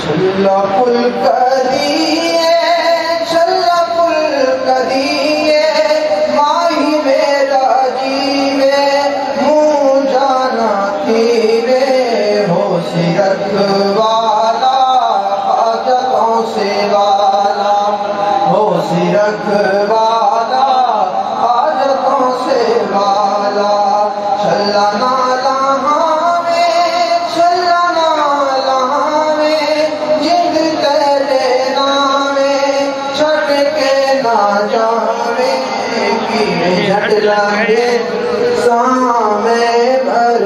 چھلا پل کدیے چھلا پل کدیے ماہی میرا جیوے منہ جانا تھیوے ہو سیرت والا حاجتوں سے والا ہو سیرت والا حاجتوں سے والا چھلا نالا جھٹ لگے سامے بھر